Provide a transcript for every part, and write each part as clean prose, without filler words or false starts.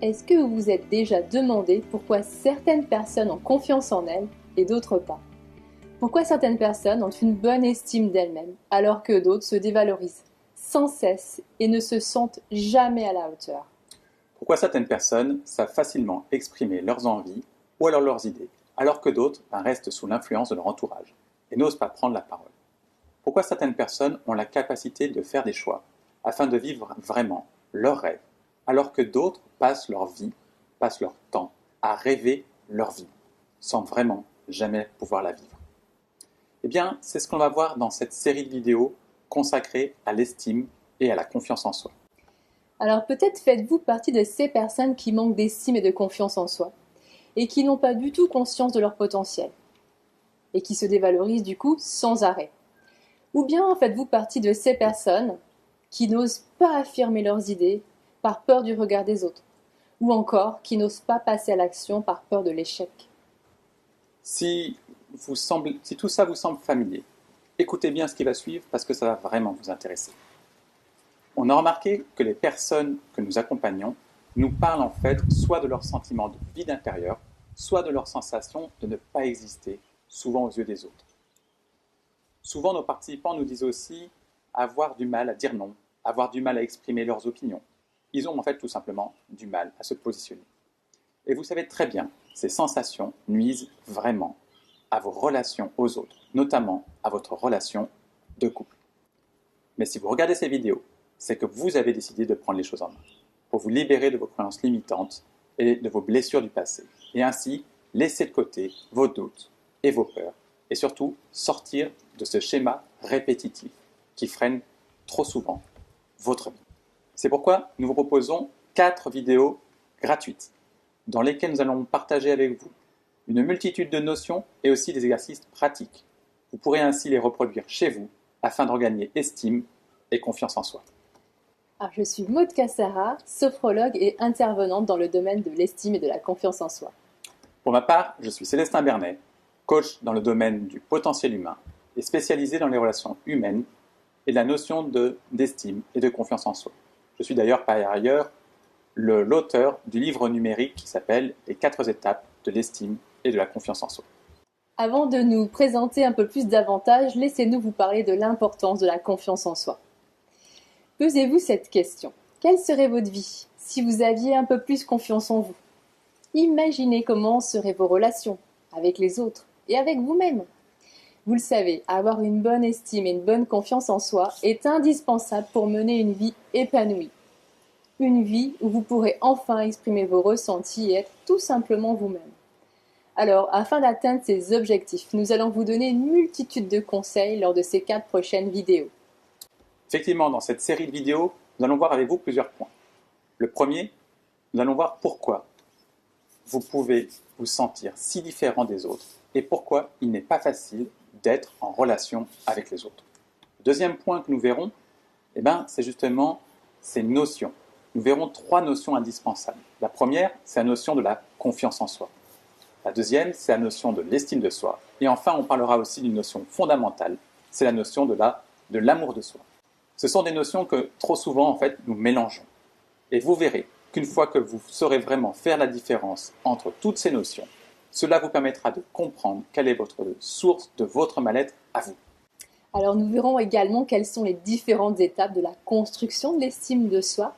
Est-ce que vous vous êtes déjà demandé pourquoi certaines personnes ont confiance en elles et d'autres pas? Pourquoi certaines personnes ont une bonne estime d'elles-mêmes alors que d'autres se dévalorisent sans cesse et ne se sentent jamais à la hauteur? Pourquoi certaines personnes savent facilement exprimer leurs envies ou alors leurs idées, alors que d'autres restent sous l'influence de leur entourage et n'osent pas prendre la parole? Pourquoi certaines personnes ont la capacité de faire des choix afin de vivre vraiment leurs rêves, alors que d'autres passent leur vie, passent leur temps à rêver leur vie, sans vraiment jamais pouvoir la vivre? Eh bien, c'est ce qu'on va voir dans cette série de vidéos consacrée à l'estime et à la confiance en soi. Alors peut-être faites-vous partie de ces personnes qui manquent d'estime et de confiance en soi, et qui n'ont pas du tout conscience de leur potentiel, et qui se dévalorisent du coup sans arrêt. Ou bien faites-vous partie de ces personnes qui n'osent pas affirmer leurs idées par peur du regard des autres, ou encore qui n'osent pas passer à l'action par peur de l'échec. Si tout ça vous semble familier, écoutez bien ce qui va suivre parce que ça va vraiment vous intéresser. On a remarqué que les personnes que nous accompagnons nous parlent en fait soit de leur sentiment de vide intérieur, soit de leur sensation de ne pas exister, souvent aux yeux des autres. Souvent, nos participants nous disent aussi avoir du mal à dire non, avoir du mal à exprimer leurs opinions. Ils ont en fait tout simplement du mal à se positionner. Et vous savez très bien, ces sensations nuisent vraiment à vos relations aux autres, notamment à votre relation de couple. Mais si vous regardez ces vidéos, c'est que vous avez décidé de prendre les choses en main, pour vous libérer de vos croyances limitantes et de vos blessures du passé, et ainsi laisser de côté vos doutes et vos peurs, et surtout sortir de ce schéma répétitif qui freine trop souvent votre vie. C'est pourquoi nous vous proposons 4 vidéos gratuites dans lesquelles nous allons partager avec vous une multitude de notions et aussi des exercices pratiques. Vous pourrez ainsi les reproduire chez vous afin de regagner estime et confiance en soi. Alors, je suis Maud Cassara, sophrologue et intervenante dans le domaine de l'estime et de la confiance en soi. Pour ma part, je suis Célestin Bernet, coach dans le domaine du potentiel humain et spécialisé dans les relations humaines et la notion d'estime et de confiance en soi. Je suis d'ailleurs par ailleurs l'auteur du livre numérique qui s'appelle « Les 4 étapes de l'estime et de la confiance en soi ». Avant de nous présenter un peu plus davantage, laissez-nous vous parler de l'importance de la confiance en soi. Posez-vous cette question. Quelle serait votre vie si vous aviez un peu plus confiance en vous? Imaginez comment seraient vos relations avec les autres et avec vous-même. Vous le savez, avoir une bonne estime et une bonne confiance en soi est indispensable pour mener une vie épanouie. Une vie où vous pourrez enfin exprimer vos ressentis et être tout simplement vous-même. Alors, afin d'atteindre ces objectifs, nous allons vous donner une multitude de conseils lors de ces 4 prochaines vidéos. Effectivement, dans cette série de vidéos, nous allons voir avec vous plusieurs points. Le premier, nous allons voir pourquoi vous pouvez vous sentir si différent des autres et pourquoi il n'est pas facile d'être en relation avec les autres. Le deuxième point que nous verrons, c'est justement ces notions. Nous verrons 3 notions indispensables. La première, c'est la notion de la confiance en soi. La deuxième, c'est la notion de l'estime de soi. Et enfin, on parlera aussi d'une notion fondamentale, c'est la notion de l'amour de soi. Ce sont des notions que trop souvent, en fait, nous mélangeons. Et vous verrez qu'une fois que vous saurez vraiment faire la différence entre toutes ces notions, cela vous permettra de comprendre quelle est votre source de votre mal-être à vous. Alors nous verrons également quelles sont les différentes étapes de la construction de l'estime de soi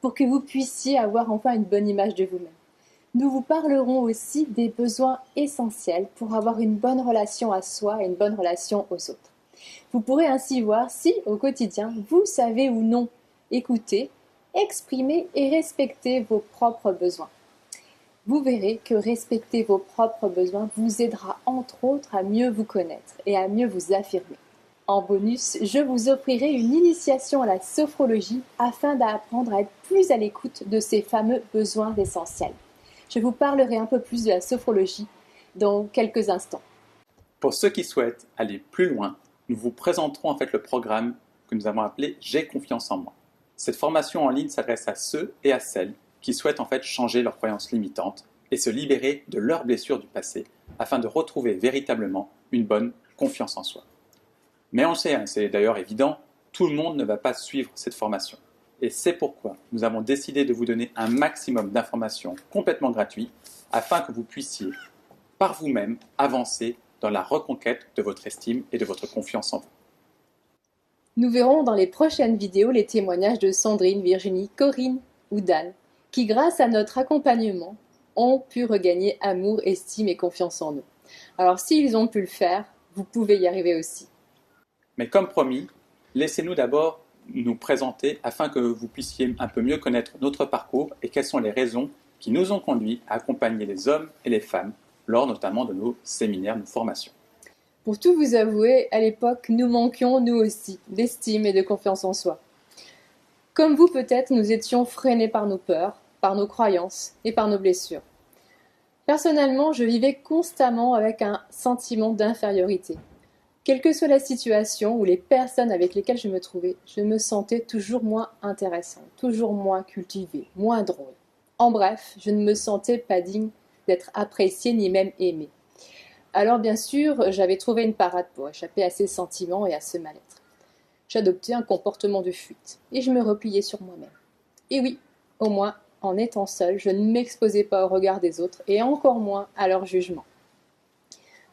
pour que vous puissiez avoir enfin une bonne image de vous-même. Nous vous parlerons aussi des besoins essentiels pour avoir une bonne relation à soi et une bonne relation aux autres. Vous pourrez ainsi voir si, au quotidien, vous savez ou non écouter, exprimer et respecter vos propres besoins. Vous verrez que respecter vos propres besoins vous aidera entre autres à mieux vous connaître et à mieux vous affirmer. En bonus, je vous offrirai une initiation à la sophrologie afin d'apprendre à être plus à l'écoute de ces fameux besoins essentiels. Je vous parlerai un peu plus de la sophrologie dans quelques instants. Pour ceux qui souhaitent aller plus loin, nous vous présenterons en fait le programme que nous avons appelé « J'ai confiance en moi ». Cette formation en ligne s'adresse à ceux et à celles qui souhaitent en fait changer leurs croyances limitantes et se libérer de leurs blessures du passé afin de retrouver véritablement une bonne confiance en soi. Mais on le sait, c'est d'ailleurs évident, tout le monde ne va pas suivre cette formation. Et c'est pourquoi nous avons décidé de vous donner un maximum d'informations complètement gratuites afin que vous puissiez, par vous-même, avancer dans la reconquête de votre estime et de votre confiance en vous. Nous verrons dans les prochaines vidéos les témoignages de Sandrine, Virginie, Corinne ou Dan, qui grâce à notre accompagnement ont pu regagner amour, estime et confiance en eux. Alors s'ils ont pu le faire, vous pouvez y arriver aussi. Mais comme promis, laissez-nous d'abord nous présenter afin que vous puissiez un peu mieux connaître notre parcours et quelles sont les raisons qui nous ont conduits à accompagner les hommes et les femmes lors notamment de nos séminaires, nos formations. Pour tout vous avouer, à l'époque, nous manquions, nous aussi, d'estime et de confiance en soi. Comme vous peut-être, nous étions freinés par nos peurs, par nos croyances et par nos blessures. Personnellement, je vivais constamment avec un sentiment d'infériorité. Quelle que soit la situation ou les personnes avec lesquelles je me trouvais, je me sentais toujours moins intéressante, toujours moins cultivée, moins drôle. En bref, je ne me sentais pas digne d'être appréciée ni même aimée. Alors bien sûr, j'avais trouvé une parade pour échapper à ces sentiments et à ce mal-être. J'adoptais un comportement de fuite et je me repliais sur moi-même. Et oui, au moins, en étant seule, je ne m'exposais pas au regard des autres et encore moins à leur jugement.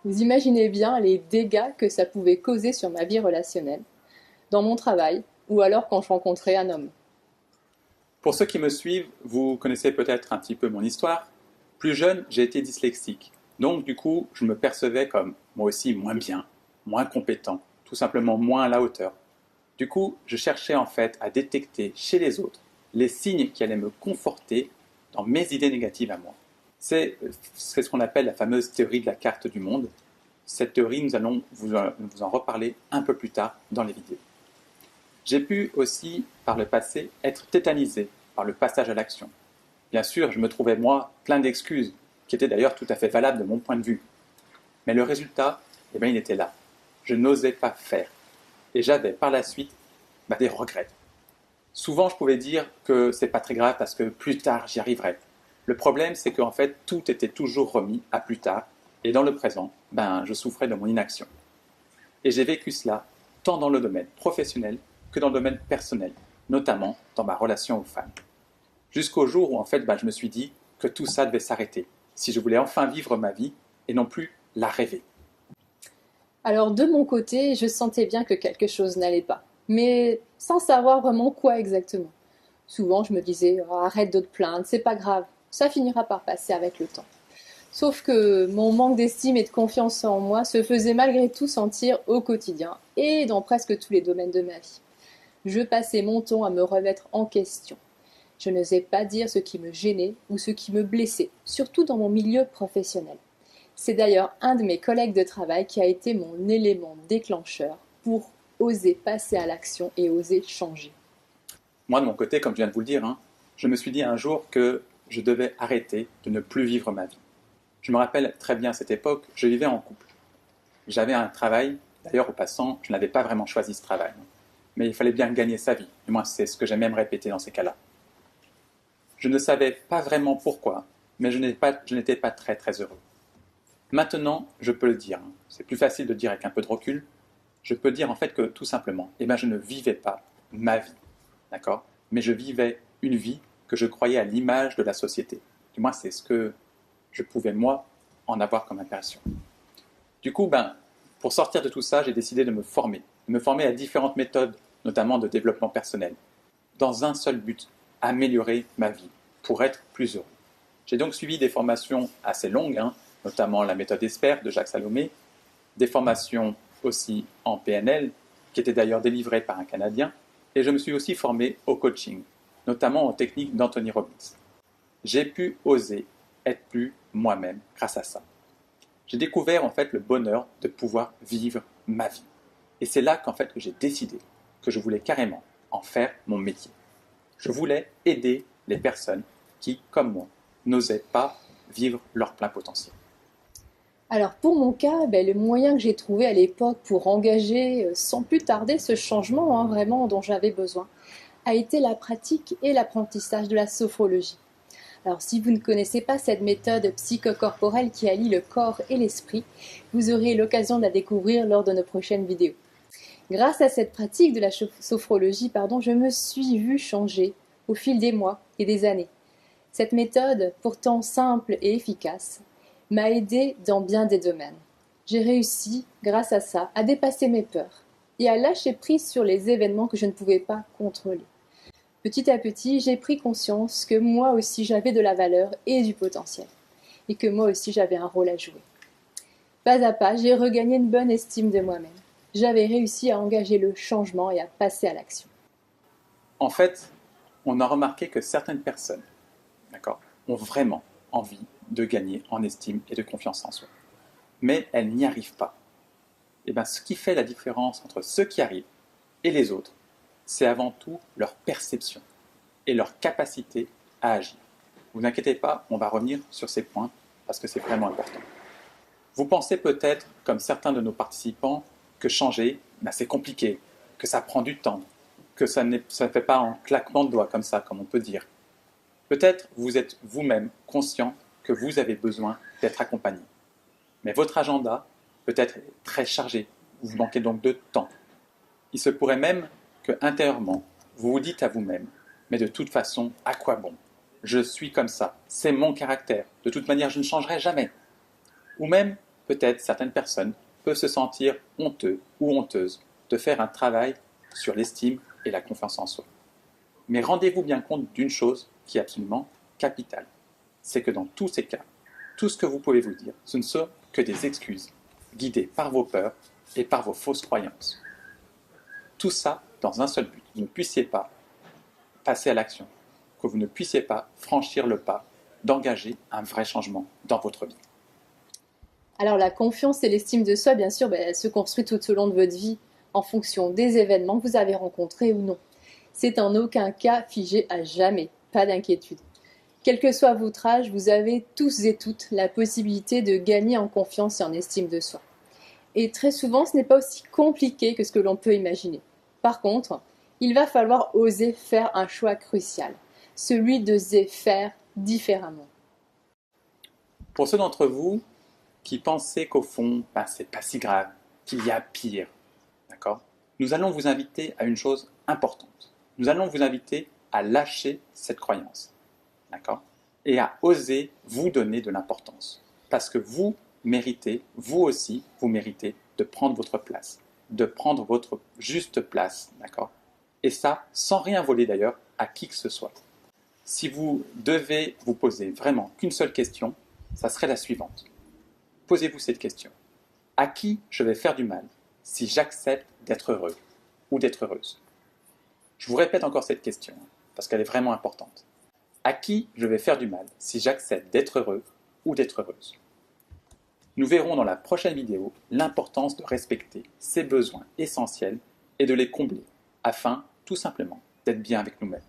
Vous imaginez bien les dégâts que ça pouvait causer sur ma vie relationnelle, dans mon travail ou alors quand je rencontrais un homme. Pour ceux qui me suivent, vous connaissez peut-être un petit peu mon histoire. Plus jeune, j'ai été dyslexique. Donc du coup, je me percevais comme moi aussi moins bien, moins compétent, tout simplement moins à la hauteur. Du coup, je cherchais en fait à détecter chez les autres les signes qui allaient me conforter dans mes idées négatives à moi. C'est ce qu'on appelle la fameuse théorie de la carte du monde. Cette théorie, nous allons vous en reparler un peu plus tard dans les vidéos. J'ai pu aussi, par le passé, être tétanisé par le passage à l'action. Bien sûr, je me trouvais, moi, plein d'excuses, qui étaient d'ailleurs tout à fait valables de mon point de vue. Mais le résultat, il était là. Je n'osais pas faire. Et j'avais par la suite des regrets. Souvent, je pouvais dire que c'est pas très grave parce que plus tard, j'y arriverai. Le problème, c'est qu'en fait, tout était toujours remis à plus tard. Et dans le présent, je souffrais de mon inaction. Et j'ai vécu cela tant dans le domaine professionnel que dans le domaine personnel, notamment dans ma relation aux femmes. Jusqu'au jour où en fait, je me suis dit que tout ça devait s'arrêter, si je voulais enfin vivre ma vie et non plus la rêver. Alors de mon côté, je sentais bien que quelque chose n'allait pas, mais sans savoir vraiment quoi exactement. Souvent, je me disais « Arrête de te plaindre, c'est pas grave, ça finira par passer avec le temps ». Sauf que mon manque d'estime et de confiance en moi se faisait malgré tout sentir au quotidien et dans presque tous les domaines de ma vie. Je passais mon temps à me remettre en question. Je n'osais pas dire ce qui me gênait ou ce qui me blessait, surtout dans mon milieu professionnel. C'est d'ailleurs un de mes collègues de travail qui a été mon élément déclencheur pour oser passer à l'action et oser changer. Moi, de mon côté, comme je viens de vous le dire, je me suis dit un jour que je devais arrêter de ne plus vivre ma vie. Je me rappelle très bien cette époque, je vivais en couple. J'avais un travail, d'ailleurs au passant, je n'avais pas vraiment choisi ce travail. Mais il fallait bien gagner sa vie, du moins c'est ce que j'aime même répéter dans ces cas-là. Je ne savais pas vraiment pourquoi, mais je n'étais pas très très heureux. Maintenant, je peux le dire, c'est plus facile de dire avec un peu de recul, je peux dire en fait que tout simplement, je ne vivais pas ma vie, d'accord ? Mais je vivais une vie que je croyais à l'image de la société. Du moins, c'est ce que je pouvais, moi, en avoir comme impression. Du coup, pour sortir de tout ça, j'ai décidé de me former à différentes méthodes, notamment de développement personnel, dans un seul but, améliorer ma vie, pour être plus heureux. J'ai donc suivi des formations assez longues, notamment la méthode ESPER de Jacques Salomé, des formations aussi en PNL, qui étaient d'ailleurs délivrées par un Canadien, et je me suis aussi formé au coaching, notamment aux techniques d'Anthony Robbins. J'ai pu oser être plus moi-même grâce à ça. J'ai découvert en fait le bonheur de pouvoir vivre ma vie. Et c'est là qu'en fait que j'ai décidé que je voulais carrément en faire mon métier. Je voulais aider les personnes qui, comme moi, n'osaient pas vivre leur plein potentiel. Alors pour mon cas, le moyen que j'ai trouvé à l'époque pour engager sans plus tarder ce changement vraiment dont j'avais besoin, a été la pratique et l'apprentissage de la sophrologie. Alors si vous ne connaissez pas cette méthode psychocorporelle qui allie le corps et l'esprit, vous aurez l'occasion de la découvrir lors de nos prochaines vidéos. Grâce à cette pratique de la sophrologie, je me suis vue changer au fil des mois et des années. Cette méthode, pourtant simple et efficace, m'a aidée dans bien des domaines. J'ai réussi, grâce à ça, à dépasser mes peurs et à lâcher prise sur les événements que je ne pouvais pas contrôler. Petit à petit, j'ai pris conscience que moi aussi j'avais de la valeur et du potentiel, et que moi aussi j'avais un rôle à jouer. Pas à pas, j'ai regagné une bonne estime de moi-même. J'avais réussi à engager le changement et à passer à l'action. En fait, on a remarqué que certaines personnes, ont vraiment envie de gagner en estime et de confiance en soi. Mais elles n'y arrivent pas. Et ce qui fait la différence entre ceux qui arrivent et les autres, c'est avant tout leur perception et leur capacité à agir. Ne vous inquiétez pas, on va revenir sur ces points parce que c'est vraiment important. Vous pensez peut-être, comme certains de nos participants, que changer, c'est compliqué, que ça prend du temps, que ça ne fait pas en claquement de doigts comme ça, comme on peut dire. Peut-être vous êtes vous-même conscient que vous avez besoin d'être accompagné. Mais votre agenda peut être très chargé, vous manquez donc de temps. Il se pourrait même que intérieurement, vous vous dites à vous-même, mais de toute façon, à quoi bon? Je suis comme ça, c'est mon caractère, de toute manière je ne changerai jamais. Ou même, peut-être certaines personnes peuvent se sentir honteux ou honteuses de faire un travail sur l'estime et la confiance en soi. Mais rendez-vous bien compte d'une chose qui est absolument capitale, c'est que dans tous ces cas, tout ce que vous pouvez vous dire, ce ne sont que des excuses, guidées par vos peurs et par vos fausses croyances. Tout ça dans un seul but, que vous ne puissiez pas passer à l'action, que vous ne puissiez pas franchir le pas d'engager un vrai changement dans votre vie. Alors la confiance et l'estime de soi, bien sûr, elle se construit tout au long de votre vie en fonction des événements que vous avez rencontrés ou non. C'est en aucun cas figé à jamais, pas d'inquiétude. Quel que soit votre âge, vous avez tous et toutes la possibilité de gagner en confiance et en estime de soi. Et très souvent, ce n'est pas aussi compliqué que ce que l'on peut imaginer. Par contre, il va falloir oser faire un choix crucial, celui d'oser faire différemment. Pour ceux d'entre vous qui pensaient qu'au fond, c'est pas si grave, qu'il y a pire, nous allons vous inviter à une chose importante. Nous allons vous inviter à lâcher cette croyance, et à oser vous donner de l'importance. Parce que vous méritez, vous aussi, vous méritez de prendre votre place, de prendre votre juste place, Et ça, sans rien voler d'ailleurs à qui que ce soit. Si vous devez vous poser vraiment qu'une seule question, ça serait la suivante. Posez-vous cette question. À qui je vais faire du mal si j'accepte d'être heureux ou d'être heureuse? Je vous répète encore cette question, parce qu'elle est vraiment importante. À qui je vais faire du mal si j'accepte d'être heureux ou d'être heureuse? Nous verrons dans la prochaine vidéo l'importance de respecter ces besoins essentiels et de les combler, afin, tout simplement, d'être bien avec nous-mêmes.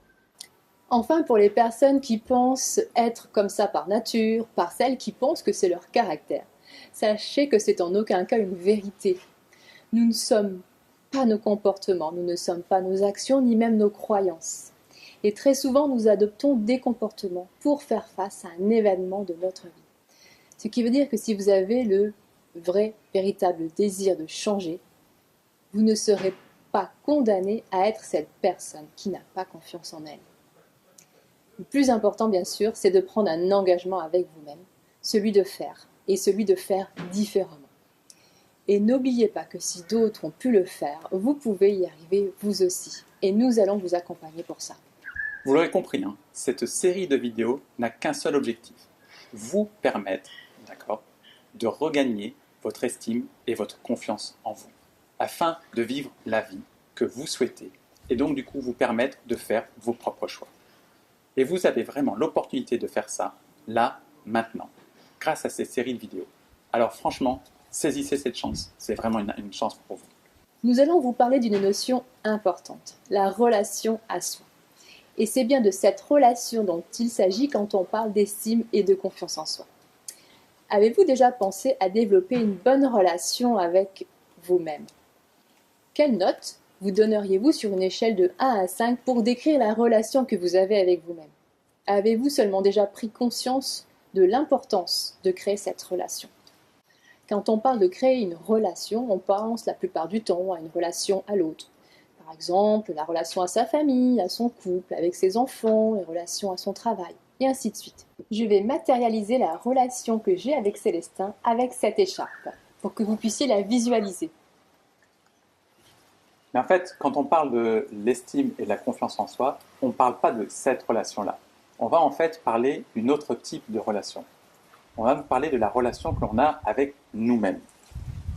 Enfin, pour les personnes qui pensent être comme ça par nature, par celles qui pensent que c'est leur caractère, sachez que c'est en aucun cas une vérité. Nous ne sommes pas nos comportements, nous ne sommes pas nos actions, ni même nos croyances. Et très souvent, nous adoptons des comportements pour faire face à un événement de notre vie. Ce qui veut dire que si vous avez le vrai, véritable désir de changer, vous ne serez pas condamné à être cette personne qui n'a pas confiance en elle. Le plus important, bien sûr, c'est de prendre un engagement avec vous-même, celui de faire, et celui de faire différemment. Et n'oubliez pas que si d'autres ont pu le faire, vous pouvez y arriver vous aussi. Et nous allons vous accompagner pour ça. Vous l'aurez compris, cette série de vidéos n'a qu'un seul objectif, vous permettre, de regagner votre estime et votre confiance en vous, afin de vivre la vie que vous souhaitez, et donc du coup vous permettre de faire vos propres choix. Et vous avez vraiment l'opportunité de faire ça, là, maintenant, grâce à ces séries de vidéos. Alors franchement, saisissez cette chance, c'est vraiment une chance pour vous. Nous allons vous parler d'une notion importante, la relation à soi. Et c'est bien de cette relation dont il s'agit quand on parle d'estime et de confiance en soi. Avez-vous déjà pensé à développer une bonne relation avec vous-même? Quelle note vous donneriez-vous sur une échelle de 1 à 5 pour décrire la relation que vous avez avec vous-même? Avez-vous seulement déjà pris conscience de l'importance de créer cette relation? Quand on parle de créer une relation, on pense la plupart du temps à une relation à l'autre. Par exemple, la relation à sa famille, à son couple, avec ses enfants, les relations à son travail, et ainsi de suite. Je vais matérialiser la relation que j'ai avec Célestin avec cette écharpe, pour que vous puissiez la visualiser. Mais en fait, quand on parle de l'estime et de la confiance en soi, on ne parle pas de cette relation-là. On va en fait parler d'une autre type de relation. On va parler de la relation que l'on a avec nous-mêmes.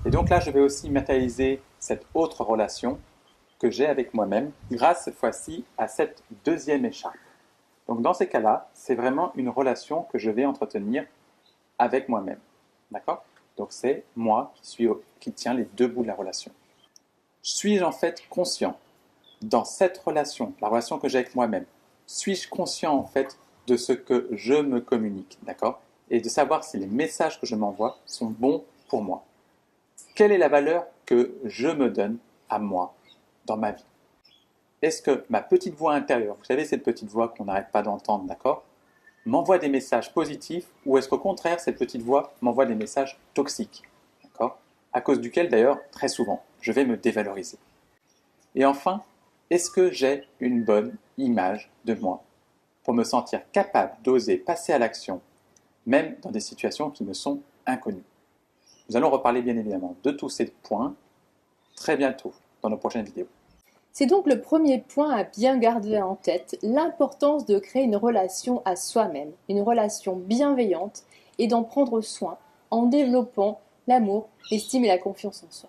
Et donc là, je vais aussi matérialiser cette autre relation que j'ai avec moi-même grâce cette fois-ci à cette deuxième écharpe. Donc dans ces cas-là, c'est vraiment une relation que je vais entretenir avec moi-même. D'accord? Donc c'est moi qui tiens les deux bouts de la relation. Suis-je en fait conscient dans cette relation, la relation que j'ai avec moi-même? Suis-je conscient en fait de ce que je me communique, d'accord? Et de savoir si les messages que je m'envoie sont bons pour moi. Quelle est la valeur que je me donne à moi dans ma vie? Est-ce que ma petite voix intérieure, vous savez cette petite voix qu'on n'arrête pas d'entendre, d'accord, m'envoie des messages positifs ou est-ce qu'au contraire cette petite voix m'envoie des messages toxiques, d'accord, à cause duquel d'ailleurs très souvent je vais me dévaloriser? Et enfin, est-ce que j'ai une bonne image de moi pour me sentir capable d'oser passer à l'action, même dans des situations qui me sont inconnues? Nous allons reparler bien évidemment de tous ces points très bientôt dans nos prochaines vidéos. C'est donc le premier point à bien garder en tête, l'importance de créer une relation à soi-même, une relation bienveillante et d'en prendre soin en développant l'amour, l'estime et la confiance en soi.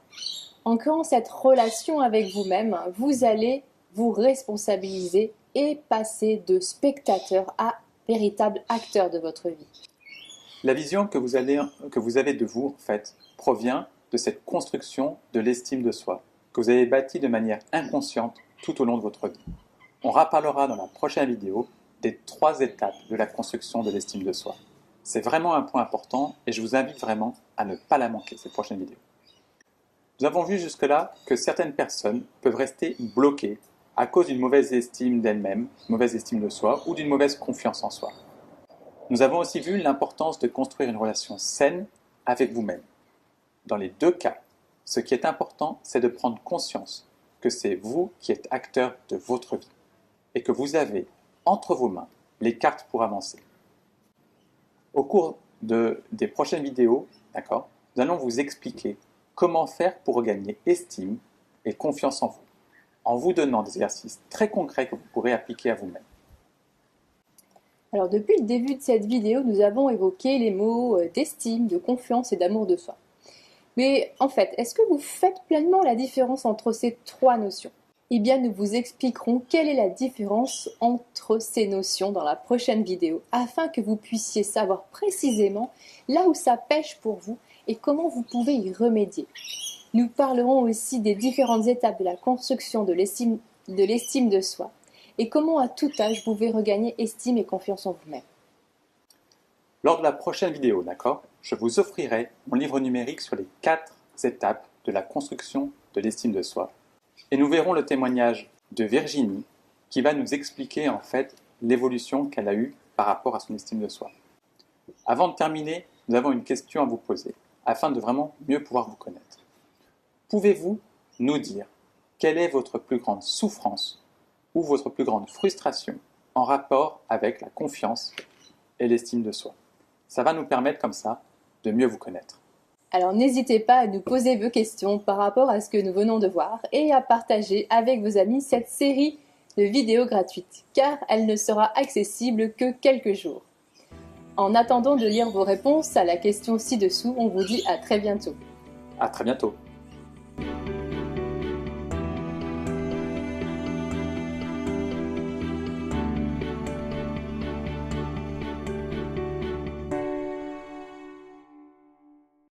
En créant cette relation avec vous-même, vous allez vous responsabiliser et passer de spectateur à véritable acteur de votre vie. La vision que vous avez de vous, en fait, provient de cette construction de l'estime de soi que vous avez bâtie de manière inconsciente tout au long de votre vie. On reparlera dans la prochaine vidéo des 3 étapes de la construction de l'estime de soi. C'est vraiment un point important et je vous invite vraiment à ne pas la manquer, cette prochaine vidéo. Nous avons vu jusque-là que certaines personnes peuvent rester bloquées à cause d'une mauvaise estime d'elles-mêmes, mauvaise estime de soi ou d'une mauvaise confiance en soi. Nous avons aussi vu l'importance de construire une relation saine avec vous-même. Dans les 2 cas, ce qui est important, c'est de prendre conscience que c'est vous qui êtes acteur de votre vie et que vous avez entre vos mains les cartes pour avancer. Au cours des prochaines vidéos, d'accord, nous allons vous expliquer comment faire pour regagner estime et confiance en vous, en vous donnant des exercices très concrets que vous pourrez appliquer à vous-même. Alors depuis le début de cette vidéo, nous avons évoqué les mots d'estime, de confiance et d'amour de soi. Mais en fait, est-ce que vous faites pleinement la différence entre ces 3 notions? Eh bien, nous vous expliquerons quelle est la différence entre ces notions dans la prochaine vidéo, afin que vous puissiez savoir précisément là où ça pêche pour vous et comment vous pouvez y remédier. Nous parlerons aussi des différentes étapes de la construction de l'estime de soi et comment à tout âge vous pouvez regagner estime et confiance en vous-même. Lors de la prochaine vidéo, d'accord, je vous offrirai mon livre numérique sur les 4 étapes de la construction de l'estime de soi. Et nous verrons le témoignage de Virginie qui va nous expliquer en fait l'évolution qu'elle a eue par rapport à son estime de soi. Avant de terminer, nous avons une question à vous poser afin de vraiment mieux pouvoir vous connaître. Pouvez-vous nous dire quelle est votre plus grande souffrance ou votre plus grande frustration en rapport avec la confiance et l'estime de soi? Ça va nous permettre comme ça de mieux vous connaître. Alors n'hésitez pas à nous poser vos questions par rapport à ce que nous venons de voir et à partager avec vos amis cette série de vidéos gratuites, car elle ne sera accessible que quelques jours. En attendant de lire vos réponses à la question ci-dessous, on vous dit à très bientôt. À très bientôt.